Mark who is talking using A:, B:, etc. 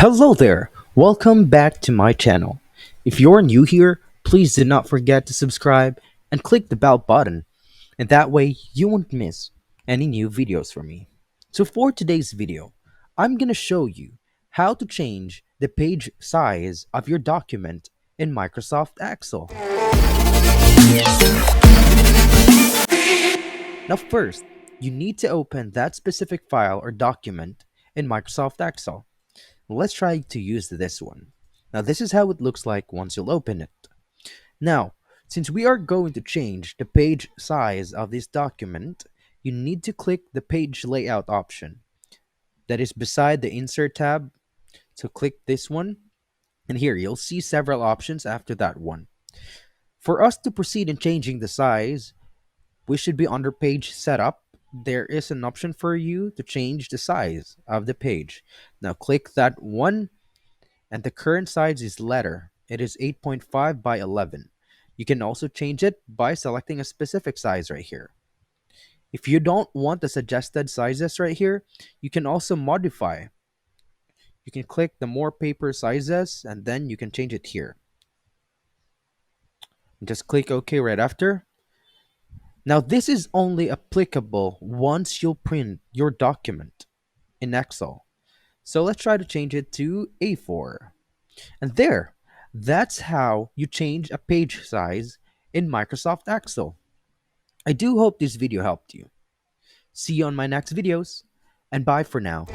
A: Hello there! Welcome back to my channel. If you're new here, please do not forget to subscribe and click the bell button, and that way you won't miss any new videos from me. So for today's video, I'm gonna show you how to change the page size of your document in Microsoft Excel. Now first, you need to open that specific file or document in Microsoft Excel. Let's try to use this one. Now this is how it looks like once you'll open it. Now, since we are going to change the page size of this document, you need to click the page layout option that is beside the insert tab. So click this one, and here you'll see several options after that one. For us to proceed in changing the size, we should be under page setup. There is an option for you to change the size of the page. Now click that one, and the current size is letter. It is 8.5 by 11. You can also change it by selecting a specific size right here. If you don't want the suggested sizes right here, you can also modify. You can click the more paper sizes and then you can change it here. Just click OK right after. Now this is only applicable once you'll print your document in Excel. So let's try to change it to A4. And there, that's how you change a page size in Microsoft Excel. I do hope this video helped you. See you on my next videos, and bye for now.